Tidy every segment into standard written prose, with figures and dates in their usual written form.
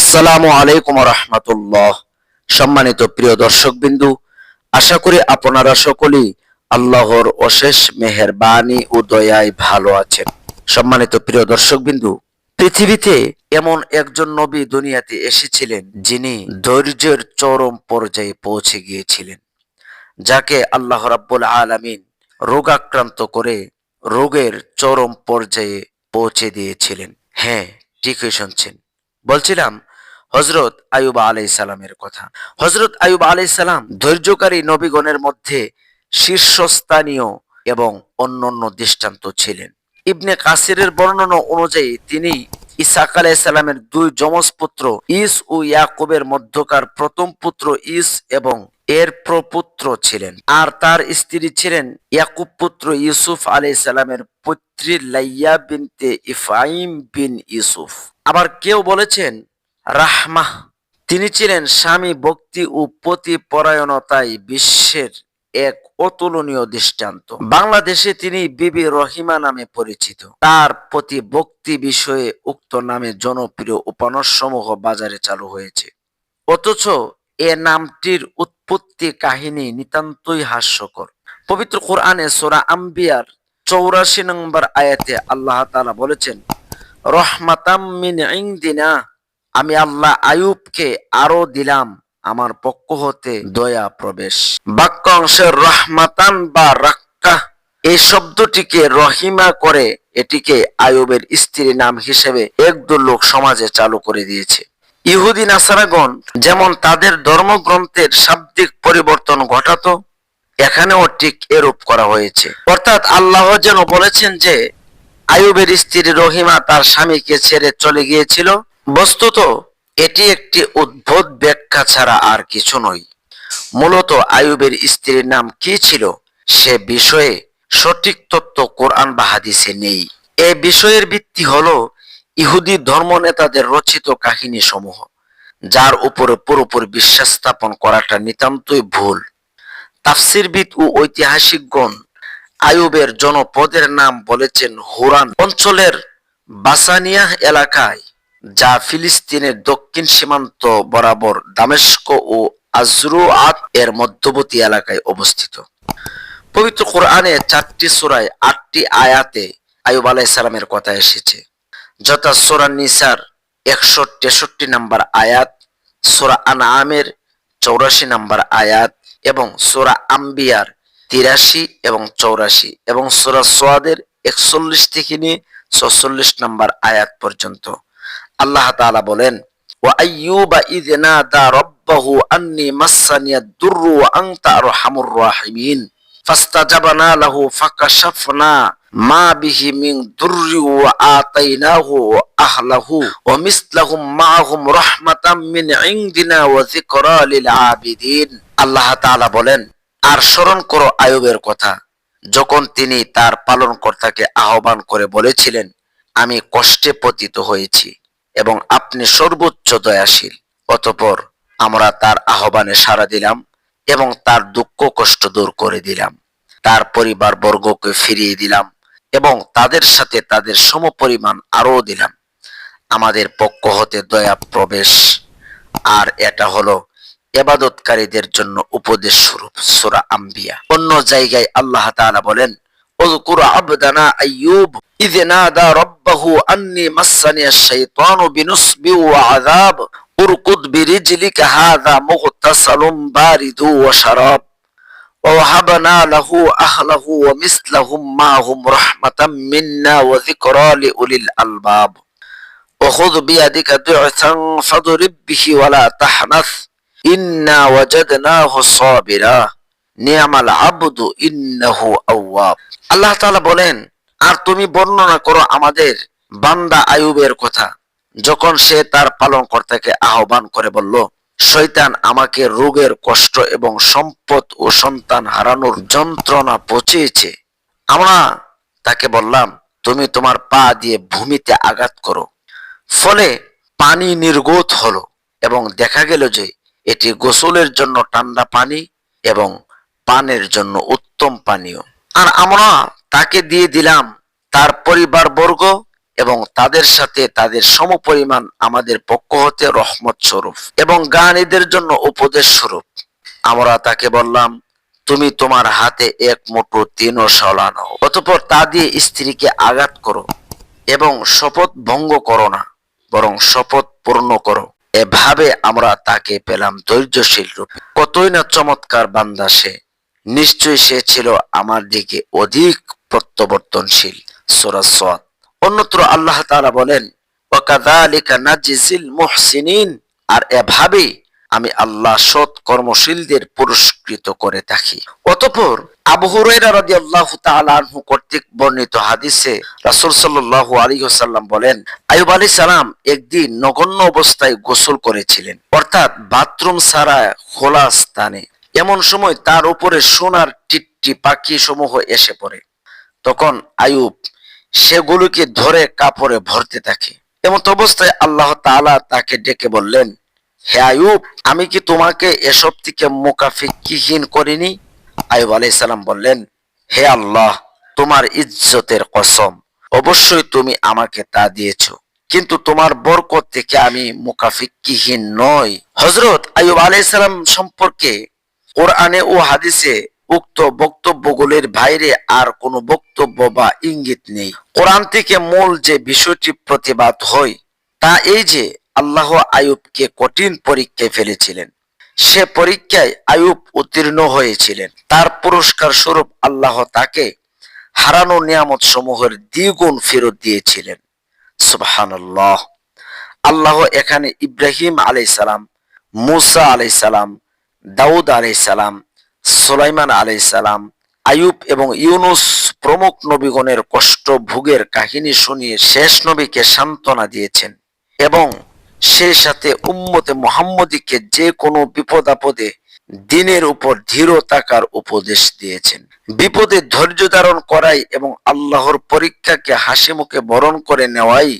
আসসালামু আলাইকুম রহমতুল্লাহ। সম্মানিত প্রিয় দর্শকবিন্দু, আশা করি আপনারা সকলেই আল্লাহর অশেষ মেহেরবানি ও দয়ায় ভালো আছেন। সম্মানিত প্রিয় দর্শকবিন্দু, পৃথিবীতে এমন একজন নবী দুনিয়াতে এসেছিলেন যিনি ধৈর্যের চরম পর্যায়ে পৌঁছে গিয়েছিলেন, যাকে আল্লাহ রাব্বুল আলামিন রোগাক্রান্ত করে রোগের চরম পর্যায়ে পৌঁছে দিয়েছিলেন। হ্যাঁ, ঠিকই শুনছেন, বলছিলাম হযরত আইয়ুব আলাইহিস সালামের কথা। হযরত আইয়ুব আলাইহিস সালাম ধৈর্যকারী নবীগণের মধ্যে শীর্ষস্থানীয় এবং অনন্য দৃষ্টান্ত ছিলেন। ইবনে কাসিরের বর্ণনা অনুযায়ী তিনি ইসহাক আলাইহিস সালামের দুই যমজ পুত্র ইস ও ইয়াকুবের মধ্যকার প্রথম পুত্র ইস এবং এর প্রপুত্র ছিলেন, আর তার স্ত্রী ছিলেন ইয়াকুব পুত্র ইউসুফ আলাইহিস সালামের পুত্রী লাইয়া বিনতে ইফরাইম বিন ইউসুফ। আবার কেউ বলেছেন রাহমাহ, তিনি ছিলেন স্বামী ভক্তি ও পতি পরায়ণতায় বিশ্বের এক অতুলনীয় দৃষ্টান্ত। বাংলাদেশে তিনি বিবি রহিমা নামে পরিচিত। তার প্রতি ভক্তি বিষয়ে উক্ত নামে জনপ্রিয় উপন্যাস সমূহ বাজারে চালু হয়েছে, অথচ এ নামটির উৎপত্তি কাহিনী নিতান্তই হাস্যকর। পবিত্র কোরআনে সূরা আম্বিয়ার 84 নম্বর আয়াতে আল্লাহ তাআলা বলেছেন, রহমাতাম মিন ইনদিনা, আমি আল্লাহ আইয়ুবকে আরো দিলাম আমার পক্ষ হতে দয়া প্রবেশ। বাক্যাংশের রহমাতান বা রাক্কা এই শব্দটিকে রহিমা করে এটিকে আইয়ুবের স্ত্রীর নাম হিসেবে একদল লোক সমাজে চালু করে দিয়েছে। ইহুদি নাসারাগণ যেমন তাদের ধর্মগ্রন্থের শাব্দিক পরিবর্তন ঘটাতো, এখানেও ঠিক এরূপ করা হয়েছে। অর্থাৎ আল্লাহ যেন বলেছেন যে আইয়ুবের স্ত্রী রহিমা তার স্বামীকে ছেড়ে চলে গিয়েছিল। বস্তুত এটি একটি উদ্ভট ব্যাখ্যা ছাড়া আর কিছু নয়। মূলত আইয়ুবের স্ত্রীর নাম কি ছিল সে বিষয়ে সঠিক তথ্য কোরআন বা হাদিসে নেই। এ বিষয়ের ভিত্তি হলো ইহুদি ধর্ম নেতাদের রচিত কাহিনী সমূহ, যার উপরে পুরোপুরি বিশ্বাস স্থাপন করাটা নিতান্তই ভুল। তাফসীরবিদ ও ঐতিহাসিকগণ আইয়ুবের জনপদের নাম বলেছেন হুরান অঞ্চলের বাসানিয়াহ এলাকায়, যা ফিলিস্তিনের দক্ষিণ সীমান্ত বরাবর দামেস্ক ও আজরুআত এর মধ্যবর্তী এলাকায় অবস্থিত। পবিত্র কোরআনে 4টি সূরায় 8টি আয়াতে আইয়ুব আলাইহিস সালামের কথা এসেছে, যথা সূরা নিসার 163 নম্বর আয়াত, সূরা আনআমের 84 নম্বর আয়াত এবং সূরা আম্বিয়ার 83 এবং 84 এবং সূরা সাদের 41 থেকে নিয়ে 46 নম্বর আয়াত পর্যন্ত। আল্লাহ তাআলা বলেন, ওয়া আইয়ুবা ইয নাদা রাব্বাহু আন্নী মাসসানিয়াদ দুররু ওয়া আনতা আরহামুর রাহিমিন ফাস্তাজাবনা লাহু ফাকাশাফনা মা বিহি মিন দুররি ওয়া আতাইনাহু আহলাহু ওয়া মিসলাহুম মাআহুম রাহমাতাম মিন ইনদিনা ওয়া যিকরা লিল আবিদিন। আল্লাহ তাআলা বলেন, আর স্মরণ করো আইয়ুবের কথা, যখন তিনি তার পালনকর্তাকে আহ্বান করে বলেছিলেন, আমি কষ্টে পতিত হয়েছি এবং আপনি সর্বোচ্চ দয়াশীল। অতঃপর আমরা তার আহ্বানে সাড়া দিলাম এবং তার দুঃখ কষ্ট দূর করে দিলাম, তার পরিবার বর্গকে ফিরিয়ে দিলাম এবং তাদের সাথে তাদের সমপরিমাণ আরো দিলাম। আমাদের পক্ষ হতে দয়া প্রবেশ, আর এটা হলো ইবাদতকারীদের জন্য উপদেশ স্বরূপ। সূরা আম্বিয়া। অন্য জায়গায় আল্লাহ তাআলা বলেন, উযকুর আবদানা আইয়ুব ইয নাদা রাব্বাহু আন্নী মাসসানিয়াশ শাইতানু বিনুসবি ওয়া আযাব উরকুদ বিরিজলিকা হাযা মুগতাসালুম বারিদু ওয়া শারাব ওয়া ওয়াহাবনা লাহু আহলাহু ওয়া মিসলাহুম মাআহুম রাহমাতাম মিন্না ওয়া যিকরা লিউলিল আলবাব ওয়া খুয বিয়াদিকা দু'সান ফাদরিব বিহি ওয়া লা তাহনাস ইন্না ওয়াজাদনাহু সাবিরা নি'মাল আবদু ইন্নাহু আওয়াব। আল্লাহ তাআলা বলেন, আর তুমি বর্ণনা করো আমাদের বান্দা আইয়ুবের কথা, যখন সে তার পালনকর্তাকে আহ্বান করে বলল, শয়তান আমাকে রোগের কষ্ট এবং সম্পদ ও সন্তান হারানোর যন্ত্রণা পৌঁছেছে। আমরা তাকে বললাম, তুমি তোমার পা দিয়ে ভূমিতে আঘাত করো। ফলে পানি নির্গত হলো এবং দেখা গেল যে এটি গোসলের জন্য ঠান্ডা পানি এবং পানের জন্য উত্তম পানীয়। আর আমরা তাকে দিয়ে দিলাম তার পরিবার বর্গ এবং তাদের সাথে তাদের সমপরিমাণ আমাদের পক্ষ হতে রহমত স্বরূপ এবং জ্ঞানীদের জন্য উপদেশ স্বরূপ। আমরা তাকে বললাম, তুমি তোমার হাতে এক মুঠো তিনও শলা নাও, অতঃপর তা দিয়ে স্ত্রীকে আঘাত করো এবং শপথ ভঙ্গ করো না, বরং শপথ পূর্ণ করো। এভাবে আমরা তাকে পেলাম ধৈর্যশীল রূপে। কতই না চমৎকার বান্দা সে, নিশ্চয়ই সে ছিল আমার দিকে অধিক প্রত্যাবর্তনশীল। সূরা সাদ। অন্যত্র আল্লাহ তাআলা বলেন, ওয়াকাযালিকা নাজিজিল মুহসিনিন, আর এভাবেই আমি আল্লাহ সৎ কর্মশীলদের পুরস্কৃত করে থাকি। অতঃপর আবু হুরায়রা রাদিয়াল্লাহু তাআলা আনহু কর্তৃক বর্ণিত হাদিসে রাসূল সাল্লাল্লাহু আলাইহি ওয়াসাল্লাম বলেন, আইয়ুব আলাইহিস সালাম একদিন নগণ্য অবস্থায় গোসল করেছিলেন, অর্থাৎ বাথরুম ছাড়া খোলা স্থানে। এমন সময় তার উপরে সোনার টিটটি পাখি সমূহ এসে পড়ে। তখন আইয়ুব সেগুলোকে ধরে কাপড়ে ভরতে থাকে। এমন অবস্থায় আল্লাহ তাআলা তাকে ডেকে বললেন, হে আইয়ুব, আমি কি তোমাকে এসব থেকে মুনাফিকহীন করিনি? আইয়ুব আলাইহিস সালাম বললেন, হে আল্লাহ, তোমার ইজ্জতের কসম, অবশ্যই তুমি আমাকে তা দিয়েছো, কিন্তু তোমার বরকত থেকে আমি মুনাফিকহীন নই। হযরত আইয়ুব আলাইহিস সালাম সম্পর্কে কোরআনে ও হাদিসে উক্ত বক্তব্যগুলির বাইরে আর কোনো বক্তব্য বা ইঙ্গিত নেই। কোরআন থেকে মূল যে বিষয়টি প্রতিবাদ হয় তা এই যে আল্লাহ আইয়ুবকে কঠিন পরীক্ষায় ফেলেছিলেন। সে পরীক্ষায় আইয়ুব উত্তীর্ণ হয়েছিলেন। তার পুরস্কার স্বরূপ আল্লাহ তাকে হারানো নিয়ামত সমূহের দ্বিগুণ ফেরত দিয়েছিলেন। সুবহানাল্লাহ। আল্লাহ এখানে ইব্রাহিম আলাইহিস সালাম, মুসা আলাইহিস সালাম, দাউদ আলাইহিস সালাম, সুলাইমান আলাইহিস সালাম, আইয়ুব এবং ইউনুস প্রমুখ নবীগণের কষ্ট ভোগের কাহিনী শুনিয়ে শেষ নবীকে সান্ত্বনা দিয়েছেন এবং সেই সাথে উম্মতে মুহাম্মদীকে যে কোনো বিপদ আপদে দ্বীনের উপর দৃঢ় থাকার উপদেশ দিয়েছেন। বিপদে ধৈর্য ধারণ করাই এবং আল্লাহর পরীক্ষাকে হাসি মুখে বরণ করে নেওয়াই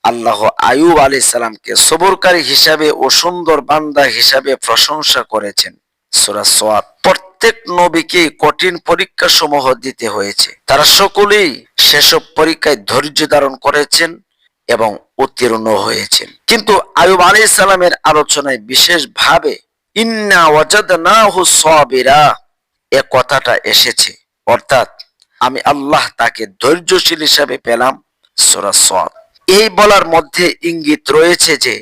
আল্লাহ আইয়ুব আলাইহিস সালামকে সবরকারী হিসাবে ও সুন্দর বান্দা হিসাবে প্রশংসা করেছেন। সূরা সাদ। প্রত্যেক নবীকে কঠিন পরীক্ষা সমূহ দিতে হয়েছে। তারা সকলেই সেসব পরীক্ষায় ধৈর্য ধারণ করেছেন এবং উত্তীর্ণ হয়েছেন। কিন্তু আইয়ুব আলাইহিস সালামের আলোচনায় বিশেষভাবে ইন্না ওয়াজাদনাহু সাবিরা এ কথাটা এসেছে, অর্থাৎ আমি আল্লাহ তাকে ধৈর্যশীল হিসাবে পেলাম। সূরা সাদ। এই বলার মধ্যে ইঙ্গিত রয়েছে যে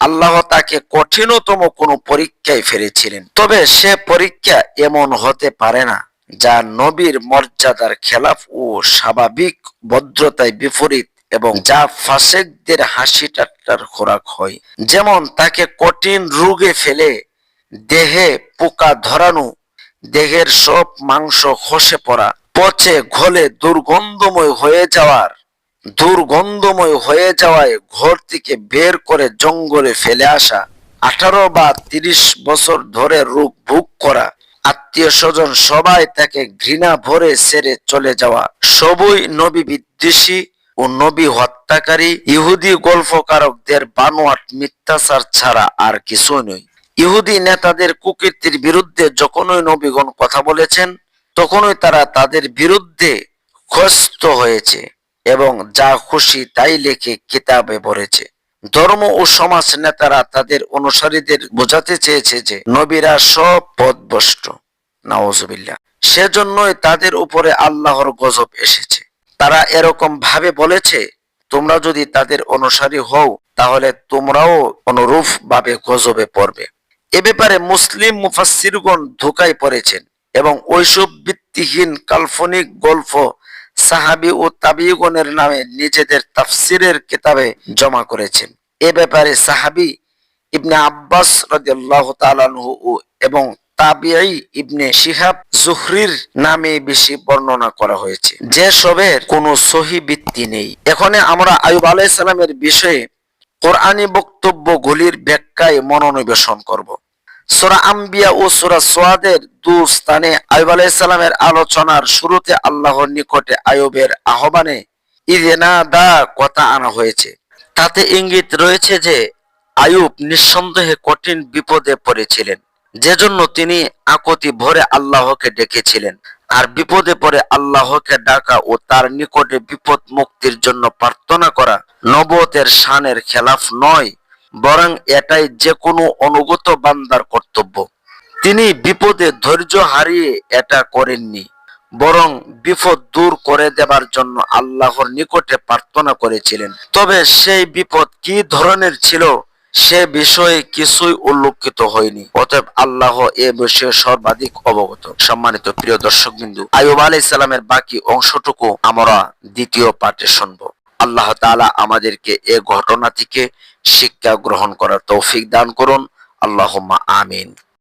আল্লাহ তাকে কঠিনতম কোনো পরীক্ষায় ফেলেছিলেন, তবে সে পরীক্ষা এমন হতে পারে না যা নবীর মর্যাদার খেলাফ ও স্বাভাবিক ভদ্রতায় বিপরীত এবং যা ফাসেকদের হাসি ঠাট্টার খোরাক হয়। যেমন তাকে কঠিন রোগে ফেলে দেহে পোকা ধরানো, দেহের সব মাংস খসে পড়া, পচে ঘলে দুর্গন্ধময় হয়ে যাওয়ায় ঘর থেকে বের করে জঙ্গলে ফেলে আসা, 18 বা 30 বছর ধরে রোগ ভোগ করা, আত্মীয় স্বজন সবাই তাকে ঘৃণা ভরে ছেড়ে চলে যাওয়া, সবই নবী বিদ্বেষী ও নবী হত্যাকারী ইহুদি গল্পকারকদের বানোয়াট মিথ্যাচার ছাড়া আর কিছু নয়। ইহুদি নেতাদের কুকীর্তির বিরুদ্ধে যখনই নবীগণ কথা বলেছেন, তখনই তারা তাদের বিরুদ্ধে খস্ত হয়েছে এবং যা খুশি তাই লিখে কিতাবে ভরেছে। ধর্ম ও সমাজ নেতারা তাদের অনুসারীদের বোঝাতে চেয়েছে যে নবীরা সব পথভ্রষ্ট, নাউজুবিল্লাহ। সেজন্যই তাদের উপরে আল্লাহর গজব এসেছে। তারা এরকম ভাবে বলেছে, তোমরা যদি তাদের অনুসারী হও তাহলে তোমরাও অনুরূপ ভাবে গজবে পড়বে। এ ব্যাপারে মুসলিম মুফাসসিরগণ ধোঁকায় পড়েছেন এবং ওইসব ভিত্তিহীন কাল্পনিক গল্প সাহাবী ও তাবিঈগণের নামে নিজেদের তাফসিরের কিতাবে জমা করেছেন। এ ব্যাপারে সাহাবী ইবনে আব্বাস রাদিয়াল্লাহু তাআলা আনহু এবং তাবিঈ ইবনে শিহাব জুহরির নামে বেশি বর্ণনা করা হয়েছে, যে সবের কোনো সহিহ ভিত্তি নেই। এখন আমরা আইয়ুব আলাইহিস সালামের বিষয়ে কোরআনী বক্তব্যগুলির ব্যাখ্যায় মনোনিবেশন করব। সূরা আম্বিয়া ও সূরা সাদের দুই স্থানে আইয়ুব আলাইহিস সালামের আলোচনার শুরুতে আল্লাহর নিকটে আইয়ুবের আহ্বানে ইযনাদা কথা আনা হয়েছে। তাতে ইঙ্গিত রয়েছে যে আইয়ুব নিঃসন্দেহে কঠিন বিপদে পড়েছিলেন, যেজন্য তিনি আকুতি ভরে আল্লাহকে ডেকেছিলেন। আর বিপদে পড়ে আল্লাহকে ডাকা ও তার নিকটে বিপদ মুক্তির জন্য প্রার্থনা করা নবুয়তের শানের খেলাফ নয়, বরং এটাই যে কোনো অনুগত বান্দার কর্তব্য। তিনি বিপদে ধৈর্য হারিয়ে এটা করেননি, বরং বিপদ দূর করে দেবার জন্য আল্লাহর নিকটে প্রার্থনা করেছিলেন। তবে সেই বিপদ কি ধরনের ছিল সে বিষয়ে কিছুই উল্লেখিত হয়নি, অতএব আল্লাহ এ বিষয়ে সর্বাধিক অবগত। সম্মানিত প্রিয় দর্শকবিন্দু, আইয়ুব আলাইহিস সালামের বাকি অংশটুকু আমরা দ্বিতীয় পাঠে শুনবো। আল্লাহ তাআলা আমাদেরকে এ ঘটনা থেকে শিক্ষা গ্রহণ করার তৌফিক দান করুন। আল্লাহুম্মা আমিন।